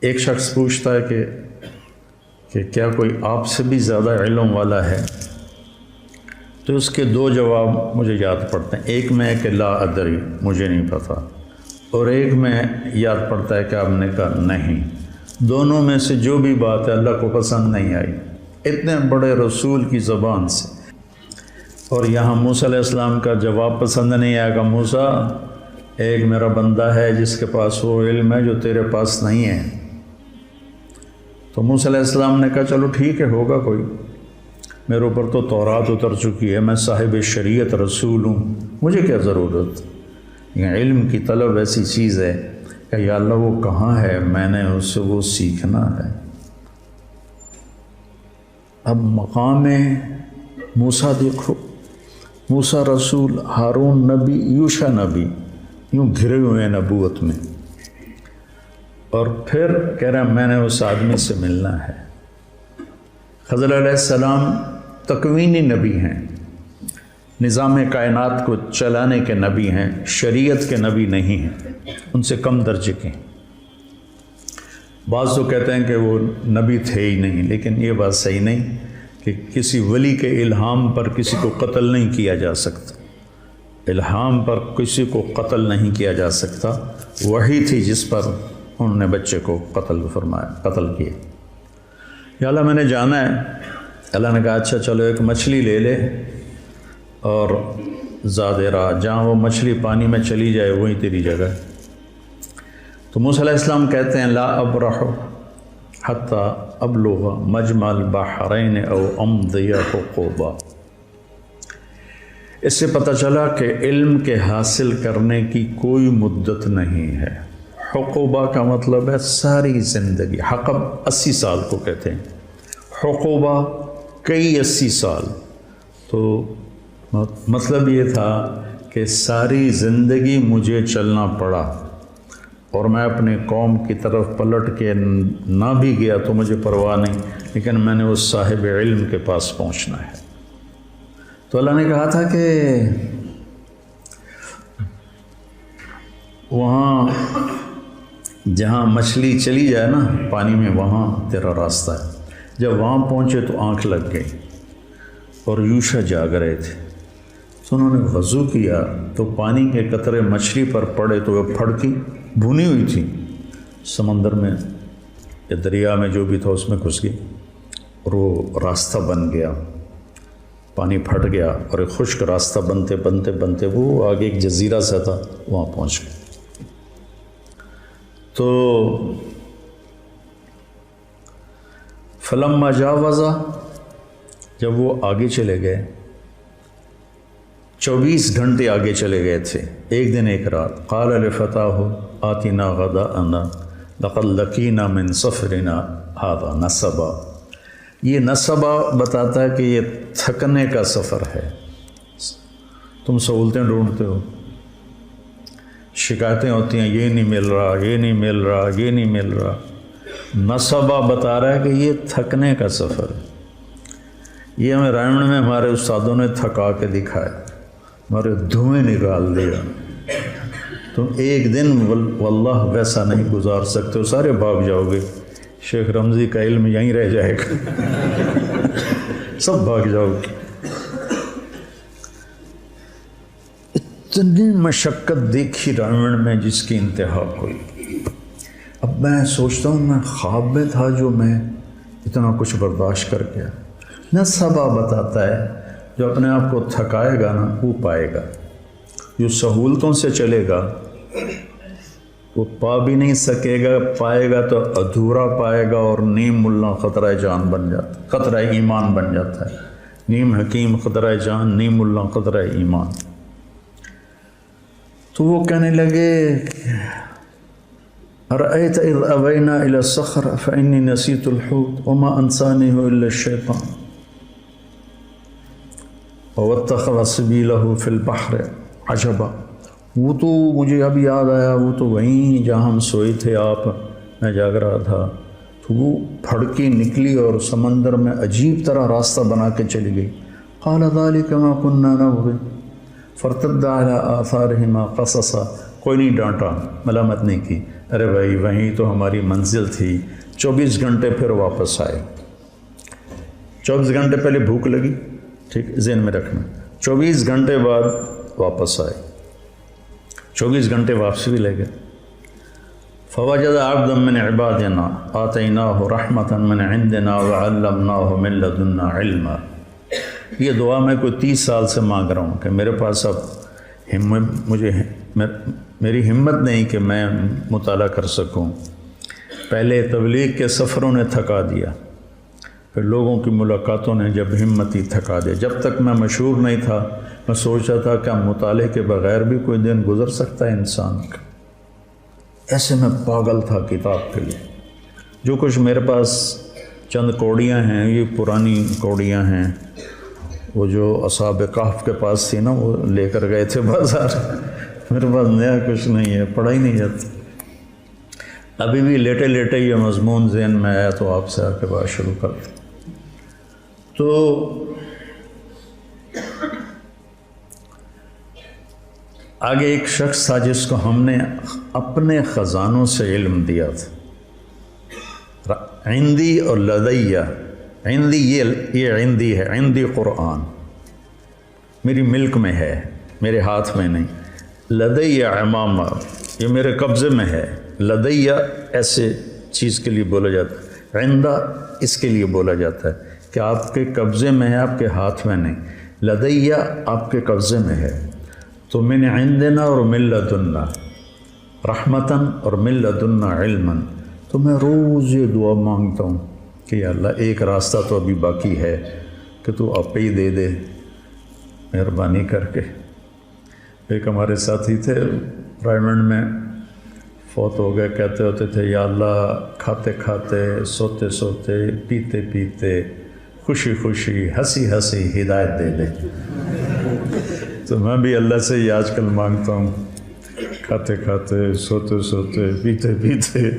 ایک شخص پوچھتا ہے کہ کیا کوئی آپ سے بھی زیادہ علم والا ہے؟ تو اس کے دو جواب مجھے یاد پڑتے ہیں. ایک میں کہ لا ادری، مجھے نہیں پتہ، اور ایک میں یاد پڑتا ہے کہ آپ نے کہا نہیں. دونوں میں سے جو بھی بات ہے اللہ کو پسند نہیں آئی اتنے بڑے رسول کی زبان سے. اور یہاں موسیٰ علیہ السلام کا جواب پسند نہیں آیا کہ موسیٰ، ایک میرا بندہ ہے جس کے پاس وہ علم ہے جو تیرے پاس نہیں ہے. تو موسیٰ علیہ السلام نے کہا چلو ٹھیک ہے، ہوگا کوئی، میرے اوپر تو تورات اتر چکی ہے، میں صاحب شریعت رسول ہوں، مجھے کیا ضرورت. یہ علم کی طلب ایسی چیز ہے کہ یا اللہ وہ کہاں ہے، میں نے اس سے وہ سیکھنا ہے. اب مقام موسیٰ دیکھو، موسیٰ رسول، ہارون نبی، یوشع نبی، یوں گھرے ہوئے ہیں نبوت میں، اور پھر کہہ رہا میں نے اس آدمی سے ملنا ہے. خضر علیہ السلام تکوینی نبی ہیں، نظام کائنات کو چلانے کے نبی ہیں، شریعت کے نبی نہیں ہیں، ان سے کم درجے کے ہیں. بعض تو کہتے ہیں کہ وہ نبی تھے ہی نہیں، لیکن یہ بات صحیح نہیں کہ کسی ولی کے الہام پر کسی کو قتل نہیں کیا جا سکتا. الہام پر کسی کو قتل نہیں کیا جا سکتا. وحی تھی جس پر انہوں نے بچے کو قتل کیا. یا اللہ میں نے جانا ہے. اللہ نے کہا اچھا چلو ایک مچھلی لے لے اور زیادہ راہ، جہاں وہ مچھلی پانی میں چلی جائے وہیں تیری جگہ ہے. تو موسیٰ علیہ السلام کہتے ہیں لا ابرح حتی ابلغ مجمع البحرین او امضی حقوبا. اس سے پتہ چلا کہ علم کے حاصل کرنے کی کوئی مدت نہیں ہے. حقوبہ کا مطلب ہے ساری زندگی. حقب 80 سال کو کہتے ہیں، حقوبہ کئی 80 سال. تو مطلب یہ تھا کہ ساری زندگی مجھے چلنا پڑا، اور میں اپنے قوم کی طرف پلٹ کے نہ بھی گیا تو مجھے پرواہ نہیں، لیکن میں نے اس صاحب علم کے پاس پہنچنا ہے. تو اللہ نے کہا تھا کہ وہاں جہاں مچھلی چلی جائے نا پانی میں، وہاں تیرا راستہ ہے. جب وہاں پہنچے تو آنکھ لگ گئی اور یوشع جاگ رہے تھے. تو انہوں نے وضو کیا تو پانی کے قطرے مچھلی پر پڑے تو وہ پھڑکی، بھونی ہوئی تھی، سمندر میں یا دریا میں جو بھی تھا اس میں گھس گئی، اور وہ راستہ بن گیا. پانی پھٹ گیا اور ایک خشک راستہ بنتے بنتے بنتے وہ آگے ایک جزیرہ سا تھا، وہاں پہنچ گئے. تو فلما جاوزا، جب وہ آگے چلے گئے، 24 گھنٹے آگے چلے گئے تھے، ایک دن ایک رات. قال لفتاہ آتنا غداءنا لقد لقینا من سفرنا ھذا نصبا. یہ نصبا بتاتا ہے کہ یہ تھکنے کا سفر ہے. تم سہولتیں ڈھونڈتے ہو، شکایتیں ہوتی ہیں یہ نہیں مل رہا، یہ نہیں مل رہا، یہ نہیں مل رہا. نصبا بتا رہا ہے کہ یہ تھکنے کا سفر ہے. یہ ہمیں رائمن میں ہمارے استادوں نے تھکا کے دکھایا، ہمارے دھوئیں نکال دیا. تم ایک دن واللہ ویسا نہیں گزار سکتے ہو، سارے بھاگ جاؤ گے. شیخ رمضی کا علم یہیں رہ جائے گا، سب بھاگ جاؤ گے. اتنی مشقت دیکھی رائمن میں جس کی انتہا کوئی. اب میں سوچتا ہوں میں خواب میں تھا جو میں اتنا کچھ برداشت کر گیا. نصبا بتاتا ہے جو اپنے آپ کو تھکائے گا نا وہ پائے گا، جو سہولتوں سے چلے گا وہ پا بھی نہیں سکے گا، پائے گا تو ادھورا پائے گا، اور نیم ملا خطرہ جان بن جاتا، خطرہ ایمان بن جاتا ہے. نیم حکیم خطرہ جان، نیم ملا خطرہ ایمان. تو وہ کہنے لگے ارأیت اذ اوینا الی الصخرہ فانی نسیت الحوت وما انسانیہ الا الشیطان واتخذ سبیلہ فی البحر عجبا. وہ تو مجھے اب یاد آیا، وہ تو وہیں جہاں ہم سوئے تھے آپ، میں جاگ رہا تھا، تو وہ پھڑکی نکلی اور سمندر میں عجیب طرح راستہ بنا کے چلی گئی. قال ذلک ما كنا نبغي فارتد على آثارهما قصصا. کوئی نہیں ڈانٹا، ملامت نہیں کی. ارے بھائی وہیں تو ہماری منزل تھی. 24 گھنٹے پھر واپس آئے. 24 گھنٹے پہلے بھوک لگی، ٹھیک ذہن میں رکھنا. 24 گھنٹے بعد واپس آئے. 24 گھنٹے واپسی بھی لے گئے. فوجد عبدا من عبادنا آتیناہ رحمۃ من عندنا وعلمناہ من لدنا علما. یہ دعا میں کوئی 30 سال سے مانگ رہا ہوں کہ میرے پاس اب میری ہمت نہیں کہ میں مطالعہ کر سکوں. پہلے تبلیغ کے سفروں نے تھکا دیا، پھر لوگوں کی ملاقاتوں نے جب ہمت ہی تھکا دیا. جب تک میں مشہور نہیں تھا میں سوچا تھا کہ مطالعے کے بغیر بھی کوئی دن گزر سکتا ہے انسان کا. ایسے میں پاگل تھا کتاب کے لیے. جو کچھ میرے پاس چند کوڑیاں ہیں، یہ پرانی کوڑیاں ہیں، وہ جو اصحاب کہف کے پاس تھی نا وہ لے کر گئے تھے بازار. میرے پاس نیا کچھ نہیں ہے، پڑھا ہی نہیں جاتا. ابھی بھی لیٹے لیٹے یہ مضمون ذہن میں آیا تو آپ سے آ کے بات شروع کرتے. تو آگے ایک شخص تھا جس کو ہم نے اپنے خزانوں سے علم دیا تھا. عندی اور لدیہ. عندی یہ عندی ہے، عندی قرآن میری ملک میں ہے، میرے ہاتھ میں نہیں. لدیہ امامہ یہ میرے قبضے میں ہے. لدیہ ایسے چیز کے لیے بولا جاتا ہے. عندہ اس کے لیے بولا جاتا ہے کہ آپ کے قبضے میں ہے، آپ کے ہاتھ میں نہیں. لدیہ آپ کے قبضے میں ہے. تو من عندنا اور من لدنا رحمتاً اور من لدنا علماً. تو میں روز یہ دعا مانگتا ہوں کہ یا اللہ ایک راستہ تو ابھی باقی ہے کہ تو آپ ہی دے دے مہربانی کر کے. ایک ہمارے ساتھی تھے رائمنڈ میں، فوت ہو گئے. کہتے ہوتے تھے یا اللہ کھاتے کھاتے، سوتے سوتے، پیتے پیتے، خوشی خوشی، ہنسی ہنسی ہدایت دے دے. تو میں بھی اللہ سے یہ آج کل مانگتا ہوں، کھاتے کھاتے، سوتے سوتے، پیتے پیتے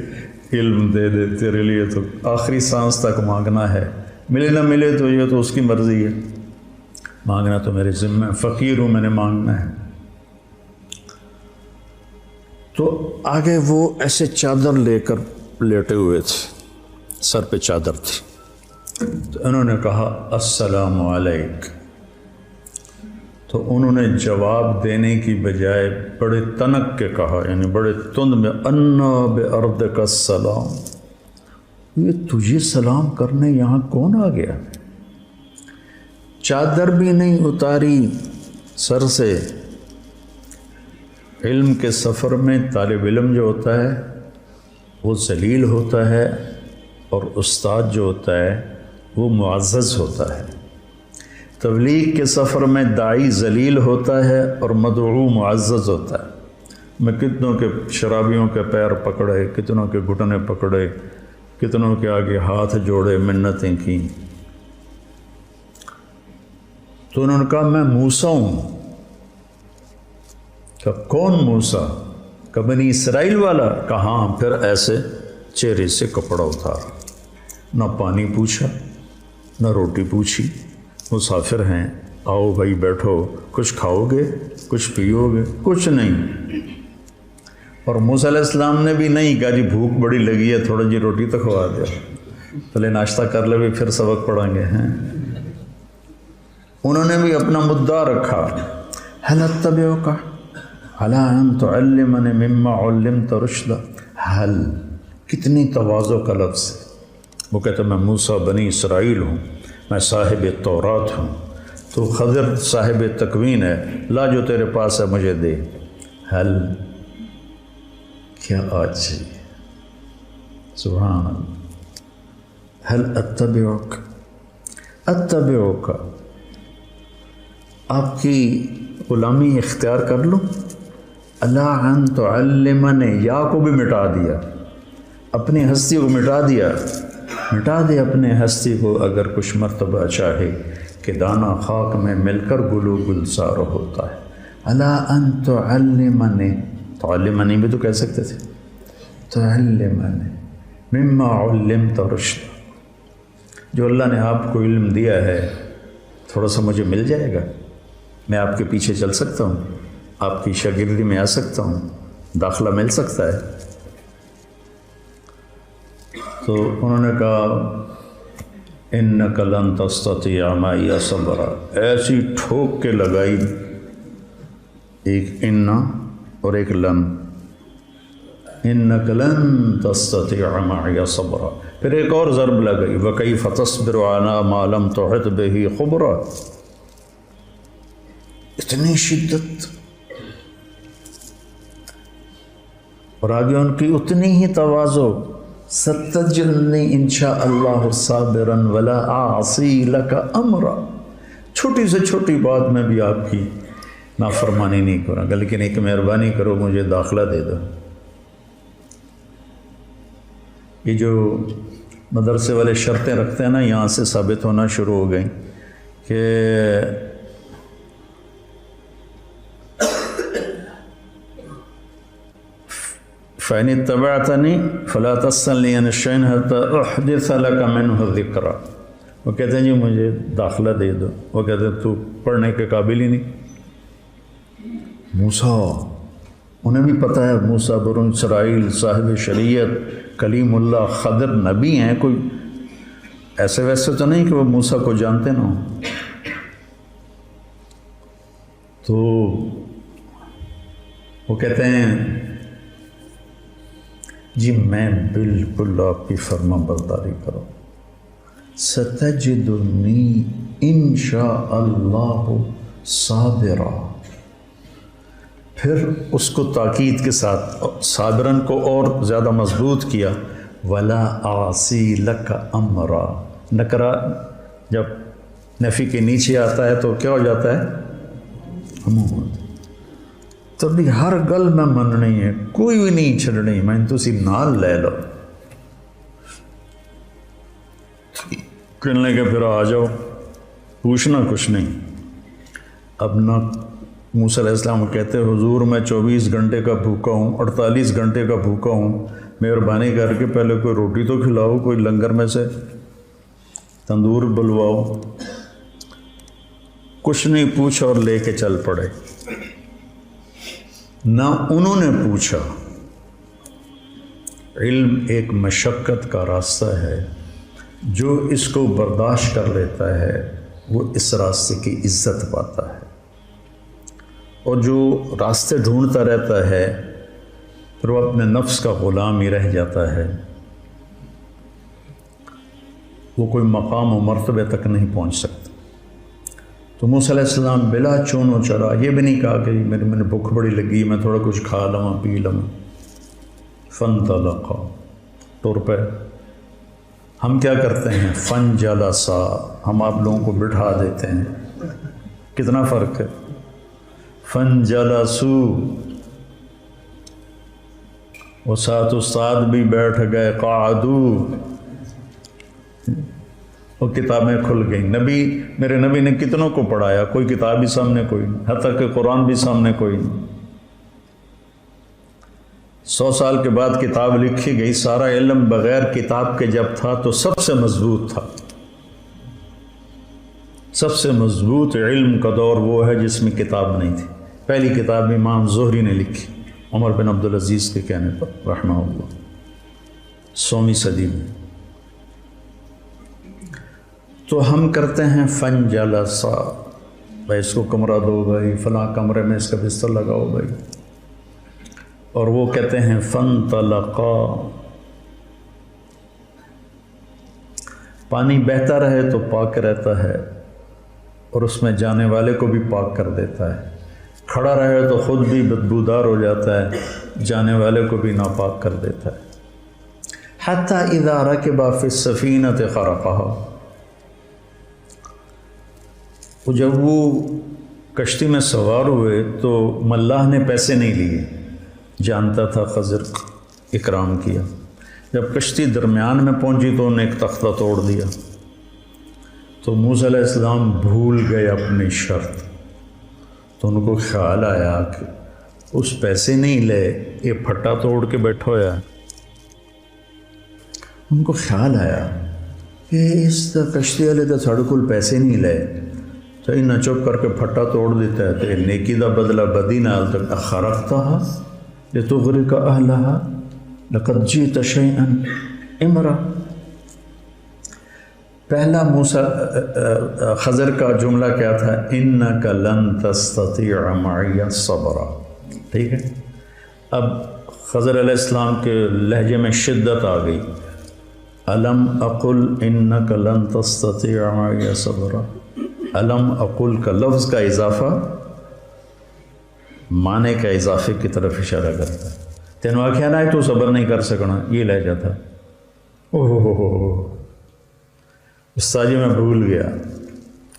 علم دے دے. تیرے لیے تو آخری سانس تک مانگنا ہے، ملے نہ ملے تو یہ تو اس کی مرضی ہے، مانگنا تو میرے ذمہ. فقیر ہوں، میں نے مانگنا ہے. تو آگے وہ ایسے چادر لے کر لیٹے ہوئے تھے، سر پہ چادر تھی. تو انہوں نے کہا السلام علیک. تو انہوں نے جواب دینے کی بجائے بڑے تنک کے کہا، یعنی بڑے تند میں، انا بارضک السلام. یہ تجھے سلام کرنے یہاں کون آ گیا؟ چادر بھی نہیں اتاری سر سے. علم کے سفر میں طالب علم جو ہوتا ہے وہ ذلیل ہوتا ہے، اور استاد جو ہوتا ہے وہ معزز ہوتا ہے. تبلیغ کے سفر میں داعی ذلیل ہوتا ہے اور مدعو معزز ہوتا ہے. میں کتنوں کے شرابیوں کے پیر پکڑے، کتنوں کے گھٹنے پکڑے، کتنوں کے آگے ہاتھ جوڑے، منتیں کی. تو انہوں نے کہا میں موسیٰ ہوں. کہ کون موسیٰ؟ کہ بنی اسرائیل والا. کہاں؟ پھر ایسے چہرے سے کپڑا اتارا. نہ پانی پوچھا، نہ روٹی پوچھی. مسافر ہیں، آؤ بھائی بیٹھو، کچھ کھاؤ گے، کچھ پیو گے؟ کچھ نہیں. اور موسیٰ علیہ السلام نے بھی نہیں کہا جی بھوک بڑی لگی ہے تھوڑا جی روٹی تو کھوا دیا، پہلے ناشتہ کر لے بھی پھر سبق پڑھیں گے. ہیں انہوں نے بھی اپنا مدعا رکھا. هل اتبعک علی ان تعلمنی مما علمت رشدا. حل کتنی تواضع کا لفظ ہے. وہ کہتا میں موسیٰ بنی اسرائیل ہوں، میں صاحب تورات ہوں. تو خضر صاحب تکوین ہے، لا جو تیرے پاس ہے مجھے دے. حل کیا آج چاہیے، سبحان اللہ. حل اتبعک، اتبعک آپ کی غلامی اختیار کر لوں. اللہ ان تعلمنی، یا کو بھی مٹا دیا، اپنی ہستی کو مٹا دیا. مٹا دے اپنے ہستی کو اگر کچھ مرتبہ چاہے کہ دانہ خاک میں مل کر گلو گلزار ہوتا ہے. اللہ ان تعلمنی، تعلمنی بھی تو کہہ سکتے تھے. تعلمنی مما علمت رشدا، جو اللہ نے آپ کو علم دیا ہے تھوڑا سا مجھے مل جائے گا، میں آپ کے پیچھے چل سکتا ہوں، آپ کی شاگردی میں آ سکتا ہوں، داخلہ مل سکتا ہے. تو انہوں نے کہا انک لن تستطیع معی صبرا، ایسی ٹھوک کے لگائی، ایک انا اور ایک لن، انک لن تستطیع معی صبرا، پھر ایک اور ضرب لگائی وکیف تصبر علی ما لم تحط بہ خبرا، اتنی شدت، اور آگے ان کی اتنی ہی تواضع، ستجدنی انشاء اللہ صابرا ولا اعصی لک امرا، چھوٹی سے چھوٹی بات میں بھی آپ کی نافرمانی نہیں کروں گا، لیکن ایک مہربانی کرو مجھے داخلہ دے دو۔ یہ جو مدرسے والے شرطیں رکھتے ہیں نا، یہاں سے ثابت ہونا شروع ہو گئیں کہ فَإِنِ اتَّبَعْتَنِي فَلَا تَسْأَلْنِي عَنِ الشَّيْءِ حَتَّى أُحْدِثَ لَكَ مِنْهُ ذِكْرًا، وہ کہتے ہیں جی مجھے داخلہ دے دو، وہ کہتے ہیں تو پڑھنے کے قابل ہی نہیں۔ موسیٰ، انہیں بھی پتہ ہے موسیٰ بنو اسرائیل صاحب شریعت کلیم اللہ خضر نبی ہیں، کوئی ایسے ویسے تو نہیں کہ وہ موسیٰ کو جانتے نہ ہوں۔ تو وہ کہتے ہیں جی میں بالکل آپ کی فرما برداری کروں، ستجدنی انشاء اللہ صابرا، پھر اس کو تاکید کے ساتھ صابرن کو اور زیادہ مضبوط کیا، ولا اعصی لک امرا، نکرہ جب نفی کے نیچے آتا ہے تو کیا ہو جاتا ہے؟ عموماً، تو بھی ہر گل میں مننی ہے، کوئی بھی نہیں چھڑنی، میں تسی نال لے لو، کہنے کے پھر آ جاؤ، پوچھنا کچھ نہیں۔ اب نہ موسیٰ علیہ السلام کہتے حضور میں 24 گھنٹے کا بھوکا ہوں، 48 گھنٹے کا بھوکا ہوں، مہربانی کر کے پہلے کوئی روٹی تو کھلاؤ، کوئی لنگر میں سے تندور بلواؤ، کچھ نہیں پوچھا اور لے کے چل پڑے۔ نہ انہوں نے پوچھا، علم ایک مشقت کا راستہ ہے، جو اس کو برداشت کر لیتا ہے وہ اس راستے کی عزت پاتا ہے، اور جو راستے ڈھونڈتا رہتا ہے پھر وہ اپنے نفس کا غلام ہی رہ جاتا ہے، وہ کوئی مقام و مرتبے تک نہیں پہنچ سکتا۔ تو موسیٰ علیہ السلام بلا چون و چرا، یہ بھی نہیں کہا کہ میں نے بھوک بڑی لگی، میں تھوڑا کچھ کھا لوں پی لوں، فانطلقا، ٹور پہ۔ ہم کیا کرتے ہیں؟ فانجلسا، ہم آپ لوگوں کو بٹھا دیتے ہیں، کتنا فرق ہے؟ فانجلسو، وہ ساتھ استاد بھی بیٹھ گئے، قعدو، وہ کتابیں کھل گئیں۔ میرے نبی نے کتنوں کو پڑھایا، کوئی کتاب بھی سامنے کوئی نہیں، حتیٰ کہ قرآن بھی سامنے کوئی نہیں۔ 100 سال کے بعد کتاب لکھی گئی، سارا علم بغیر کتاب کے جب تھا تو سب سے مضبوط تھا۔ سب سے مضبوط علم کا دور وہ ہے جس میں کتاب نہیں تھی۔ پہلی کتاب امام زہری نے لکھی، عمر بن عبدالعزیز کے کہنے پر رحمہ اللہ، 100ویں صدی میں۔ تو ہم کرتے ہیں فنجلسا، بھائی اس کو کمرہ دو، بھائی فلاں کمرے میں اس کا بستر لگاؤ بھائی، اور وہ کہتے ہیں فانطلقا۔ پانی بہتا رہے تو پاک رہتا ہے اور اس میں جانے والے کو بھی پاک کر دیتا ہے، کھڑا رہے تو خود بھی بدبودار ہو جاتا ہے، جانے والے کو بھی ناپاک کر دیتا ہے۔ حتی اذا رکب فی السفینۃ خرقھا، جب وہ کشتی میں سوار ہوئے تو ملاح نے پیسے نہیں لیے، جانتا تھا خضر اکرام کیا۔ جب کشتی درمیان میں پہنچی تو انہیں ایک تختہ توڑ دیا، تو موسیٰ علیہ السلام بھول گئے اپنی شرط، تو ان کو خیال آیا کہ اس پیسے نہیں لے، یہ پھٹا توڑ کے بیٹھا ہوا ہے۔ ان کو خیال آیا کہ اس کشتی والے تو ساڑھے کول پیسے نہیں لے، تو انہیں چپ کر کے پھٹا توڑ دیتا ہے، تو یہ نیکی دا بدلہ بدی نال تک اخرقتھا لتغرق اہلہا لقد جئت شیئا امرا، پہلا خضر کا جملہ کیا تھا؟ انک لن تستطیع معی صبرا، ٹھیک ہے؟ اب خضر علیہ السلام کے لہجے میں شدت آ گئی، الم اقل انک لن تستطیع معی صبرا، الم اقل کا لفظ کا اضافہ معنی کا اضافے کی طرف اشارہ کرتا ہے۔ تینوں آخیا نہ تو صبر نہیں کر سکنا، یہ لہجہ تھا۔ استاد جی میں بھول گیا،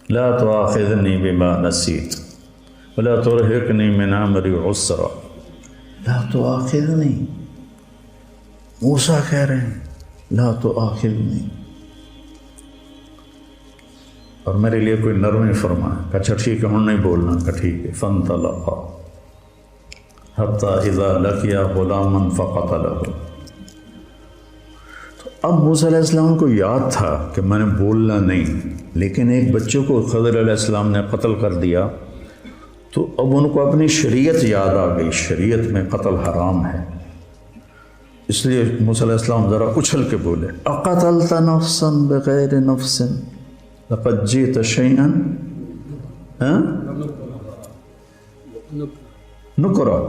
لا تؤاخذنی بما نسیت ولا ترہقنی من امری عسرا، لا تؤاخذنی، موسیٰ کہہ رہے ہیں لا تؤاخذنی، اور میرے لیے کوئی نرمی فرمائے کہ اچھا ٹھیک ہے ہم نہیں بولنا، کہ ٹھیک ہے۔ فانطلقا حتی اذا لقیا غلاما فقتلہ، اب موسیٰ علیہ السلام کو یاد تھا کہ میں نے بولنا نہیں، لیکن ایک بچے کو خضر علیہ السلام نے قتل کر دیا، تو اب ان کو اپنی شریعت یاد آ گئی، شریعت میں قتل حرام ہے، اس لیے موسیٰ علیہ السلام ذرا اچھل کے بولے، اقتلت نفسا بغیر نفس لقد جئت شیئا نکرا،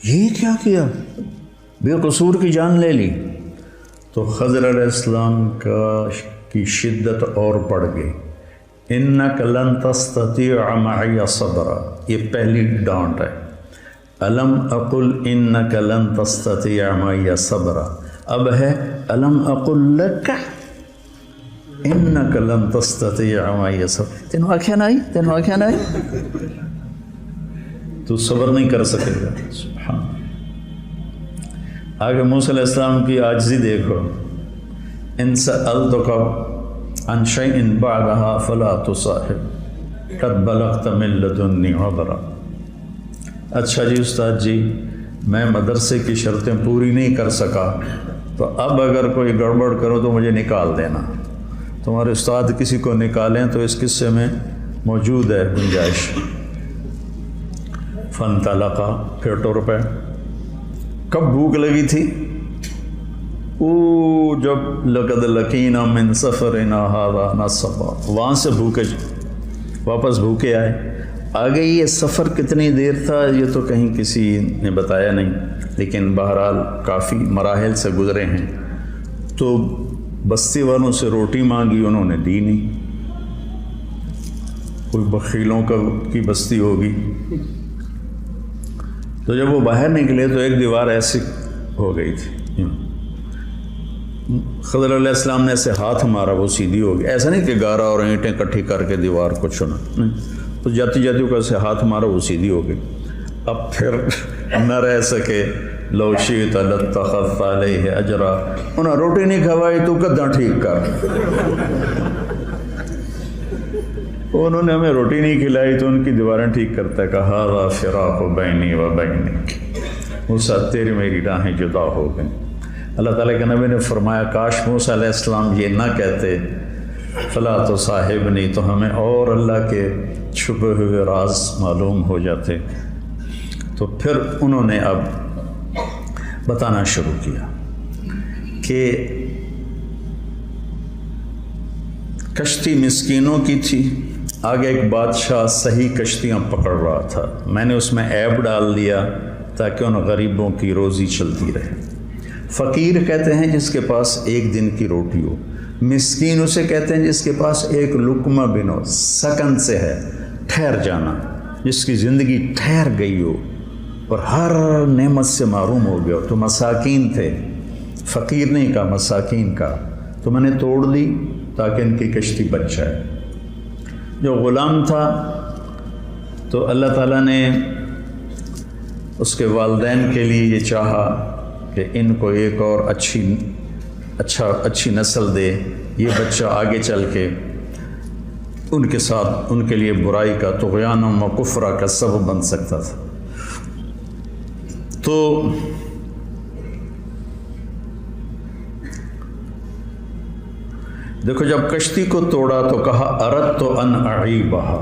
یہ کیا بے قصور کی جان لے لی؟ تو خضر علیہ السلام کی شدت اور بڑھ گئی، انک لن تستطیع معی صبرا، یہ پہلی ڈانٹ ہے۔ الم اقل انک لن تستطیع معی صبرا، اب ہے الم اقل لک انک لن تستطیع معی صبرا، تینوں آنکھیں نہ تو صبر نہیں کر سکے گا۔ سبحان اللہ۔ آگے موسیٰ علیہ السلام کی عاجزی دیکھو، ان سألتک عن شیء بعدها فلا تصاحب قد بلغت من لدنی عذرا، اچھا جی استاد جی میں مدرسے کی شرطیں پوری نہیں کر سکا، تو اب اگر کوئی گڑبڑ کرو تو مجھے نکال دینا، تمہارے استاد کسی کو نکالیں تو اس قصے میں موجود ہے گنجائش۔ فانطلقا، پھر ٹر پہ۔ کب بھوک لگی تھی؟ جب لقد لقینا من سفرنا ھذا نصبا، وہاں سے واپس بھوکے آئے۔ آگے یہ سفر کتنی دیر تھا یہ تو کہیں کسی نے بتایا نہیں، لیکن بہرحال کافی مراحل سے گزرے ہیں۔ تو بستی والوں سے روٹی مانگی، انہوں نے دی نہیں، کوئی بخیلوں کی بستی ہوگی۔ تو جب وہ باہر نکلے تو ایک دیوار ایسی ہو گئی تھی، خضر علیہ السلام نے ایسے ہاتھ مارا وہ سیدھی ہو گئی، ایسا نہیں کہ گارا اور اینٹیں کٹھی کر کے دیوار کو چنا، تو جاتی کو ایسے ہاتھ مارا وہ سیدھی ہو گئی۔ اب پھر نہ رہ سکے، لو شئت لاتخذت علیہ اجرا، انہیں روٹی نہیں کھوائی تو کداں ٹھیک کر، انہوں نے ہمیں روٹی نہیں کھلائی تو ان کی دیواریں ٹھیک کرتا ہے، کہا ھذا فراق بینی و بینک، موسیٰ تیری میری راہیں جدا ہو گئیں۔ اللہ تعالیٰ کے نبی نے فرمایا کاش موسیٰ علیہ السلام یہ نہ کہتے فلا تصاحبنی، تو ہمیں اور اللہ کے چھپے ہوئے راز معلوم ہو جاتے۔ تو پھر انہوں نے اب بتانا شروع کیا کہ کشتی مسکینوں کی تھی، آگے ایک بادشاہ صحیح کشتیاں پکڑ رہا تھا، میں نے اس میں عیب ڈال دیا تاکہ ان غریبوں کی روزی چلتی رہے۔ فقیر کہتے ہیں جس کے پاس ایک دن کی روٹی ہو، مسکین اسے کہتے ہیں جس کے پاس ایک لقمہ بن ہو، سکن سے ہے، ٹھہر جانا، جس کی زندگی ٹھہر گئی ہو اور ہر نعمت سے محروم ہو گیا ہو۔ تو مساکین تھے، فقیر نہیں کہا، مساکین کا، تو میں نے توڑ دی تاکہ ان کی کشتی بچ جائے۔ جو غلام تھا تو اللہ تعالیٰ نے اس کے والدین کے لیے یہ چاہا کہ ان کو ایک اور اچھی نسل دے، یہ بچہ آگے چل کے ان کے ساتھ ان کے لیے برائی کا، طغیان و کفرہ کا سبب بن سکتا تھا۔ تو دیکھو جب کشتی کو توڑا تو کہا اردت ان اعیبہا،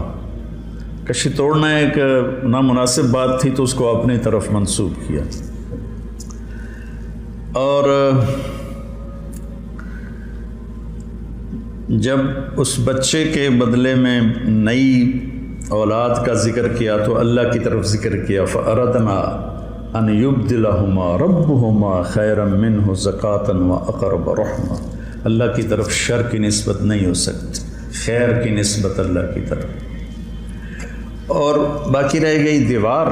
کشتی توڑنا ایک نامناسب بات تھی تو اس کو اپنی طرف منسوب کیا۔ اور جب اس بچے کے بدلے میں نئی اولاد کا ذکر کیا تو اللہ کی طرف ذکر کیا، فَأَرَدْنَا أَنْ يُبْدِلَهُمَا رَبُّهُمَا خَيْرًا مِّنْهُ زَكَاةً وَأَقْرَبَ رَحْمًا۔ اللہ کی طرف شر کی نسبت نہیں ہو سکتی، خیر کی نسبت اللہ کی طرف۔ اور باقی رہ گئی دیوار،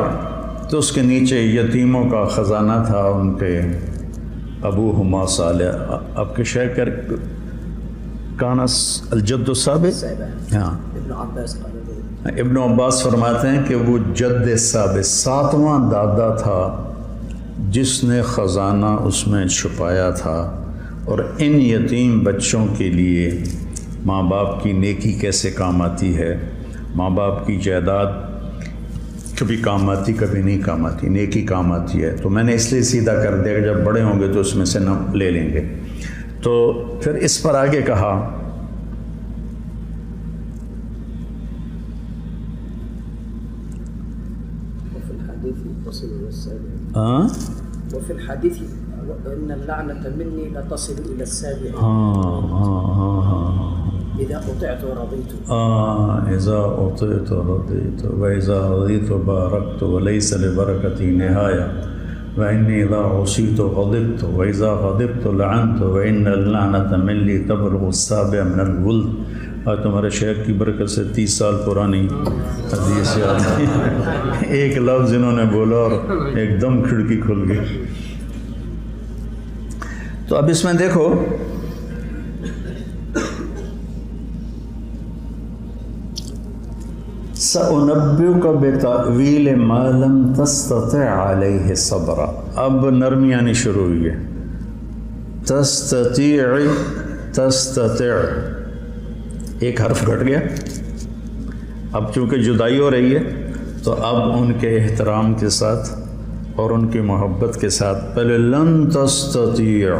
تو اس کے نیچے یتیموں کا خزانہ تھا، ان کے ابوہما صالح، آپ کے شیخ کانس الجد السابق، ہاں ابن عباس فرماتے ہیں کہ وہ جد ثابت 7واں دادا تھا جس نے خزانہ اس میں چھپایا تھا۔ اور ان یتیم بچوں کے لیے ماں باپ کی نیکی کیسے کام آتی ہے، ماں باپ کی جائیداد کبھی کام آتی کبھی نہیں کام آتی، نیکی کام آتی ہے۔ تو میں نے اس لیے سیدھا کر دیا کہ جب بڑے ہوں گے تو اس میں سے نہ لے لیں گے۔ تو پھر اس پر آگے کہا وفي الحديث ان اللعنة مني لا تصل الى السابع اذا اطعت رضيت اذا اطعت رضيت واذا رضيت باركت وليس لبركتي نهاية واني اذا عصيت غضبت واذا غضبت لعنت وان اللعنة مني تبلغ السابع من الولد۔ آج تمہارے شیخ کی برکت سے 30 سال پرانی حدیث یاد ہے، ایک لفظ انہوں نے بولا اور ایک دم کھڑکی کھل گئی۔ تو اب اس میں دیکھو سأنبئك بتأویل ما لم تستطع علیہ صبرا۔ اب نرمی آنی شروع ہوئی ہے، تستطيع ایک حرف گھٹ گیا۔ اب چونکہ جدائی ہو رہی ہے تو اب ان کے احترام کے ساتھ اور ان کی محبت کے ساتھ پہلے لن تستطيع،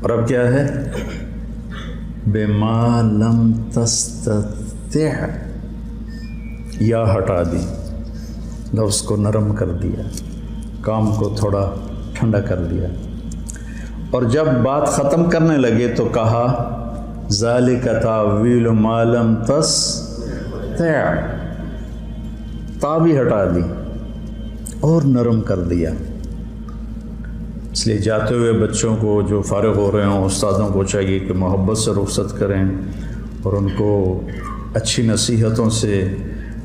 اور اب کیا ہے بما لم تستطع، یا ہٹا دی، لفظ کو نرم کر دیا، کام کو تھوڑا ٹھنڈا کر دیا۔ اور جب بات ختم کرنے لگے تو کہا ذالک تاویل ما لم تستطع، تا بھی ہٹا دی اور نرم کر دیا۔ اس لیے جاتے ہوئے بچوں کو جو فارغ ہو رہے ہوں، استادوں کو چاہیے کہ محبت سے رخصت کریں اور ان کو اچھی نصیحتوں سے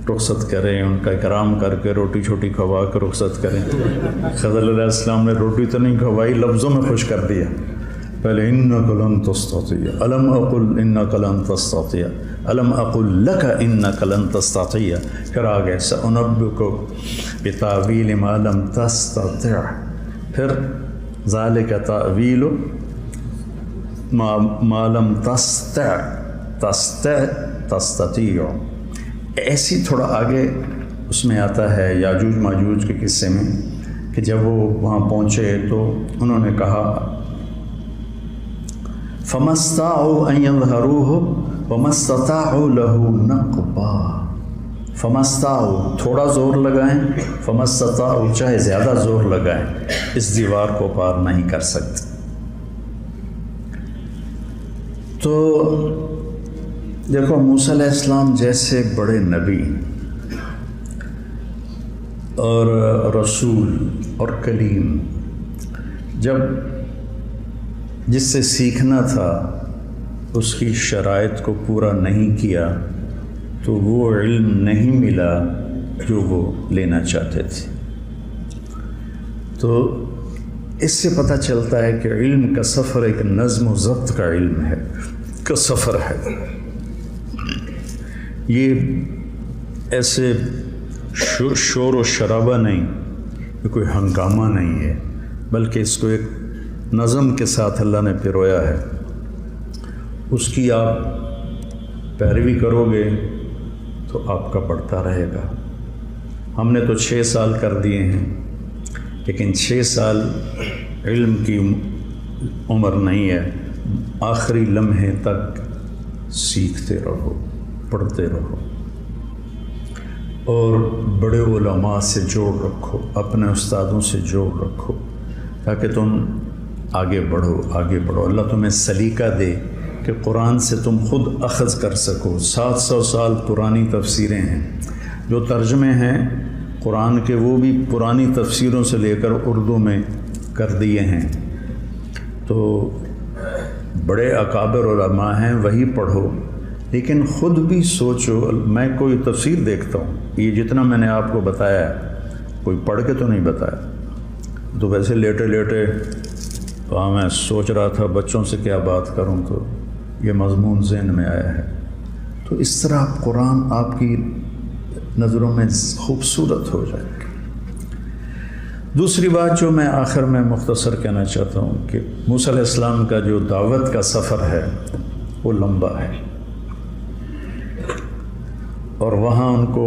رخصت کریں، ان کا اکرام کر کے روٹی چھوٹی کھوا کے رخصت کریں۔ خضر علیہ السلام نے روٹی تو نہیں کھوائی، لفظوں میں خوش کر دیا۔ پہلے انک لن تستطیع، الم اقل انک لن تستطیع، الم اقل لک انک لن تستطیع، پھر آگے سأنبئک بتأویل ما لم تستطع، پھر ذالک تأویل ما لم تستطیع۔ ایسی تھوڑا آگے اس میں آتا ہے یاجوج ماجوج کے قصے میں کہ جب وہ وہاں پہنچے تو انہوں نے کہا فَمَا اسْتَطَاعُوا أَن يَظْهَرُوهُ وَمَا اسْتَطَاعُوا لَهُ نَقْبًا۔ فَمَا اسْتَطَاعُوا تھوڑا زور لگائیں، فَمَا اسْتَطَاعُوا چاہے زیادہ زور لگائیں، اس دیوار کو پار نہیں کر سکتے۔ تو دیکھو موسیٰ علیہ السلام جیسے بڑے نبی اور رسول اور کلیم، جب جس سے سیکھنا تھا اس کی شرائط کو پورا نہیں کیا تو وہ علم نہیں ملا جو وہ لینا چاہتے تھے۔ تو اس سے پتہ چلتا ہے کہ علم کا سفر ایک نظم و ضبط کا علم ہے، کا سفر ہے۔ یہ ایسے شور و شرابہ نہیں، یہ کوئی ہنگامہ نہیں ہے، بلکہ اس کو ایک نظم کے ساتھ اللہ نے پرویا ہے۔ اس کی آپ پیروی کرو گے تو آپ کا بڑھتا رہے گا۔ ہم نے تو 6 سال کر دیے ہیں، لیکن 6 سال علم کی عمر نہیں ہے، آخری لمحے تک سیکھتے رہو، پڑھتے رہو اور بڑے علماء سے جوڑ رکھو، اپنے استادوں سے جوڑ رکھو، تاکہ تم آگے بڑھو. اللہ تمہیں سلیقہ دے کہ قرآن سے تم خود اخذ کر سکو. 700 سال پرانی تفسیریں ہیں، جو ترجمے ہیں قرآن کے وہ بھی پرانی تفسیروں سے لے کر اردو میں کر دیے ہیں. تو بڑے اکابر علماء ہیں، وہی پڑھو، لیکن خود بھی سوچو. میں کوئی تفسیر دیکھتا ہوں، یہ جتنا میں نے آپ کو بتایا ہے کوئی پڑھ کے تو نہیں بتایا، تو ویسے لیٹے تو میں سوچ رہا تھا بچوں سے کیا بات کروں، تو یہ مضمون ذہن میں آیا ہے. تو اس طرح قرآن آپ کی نظروں میں خوبصورت ہو جائے گا. دوسری بات جو میں آخر میں مختصر کہنا چاہتا ہوں کہ موسیٰ علیہ السلام کا جو دعوت کا سفر ہے وہ لمبا ہے، اور وہاں ان کو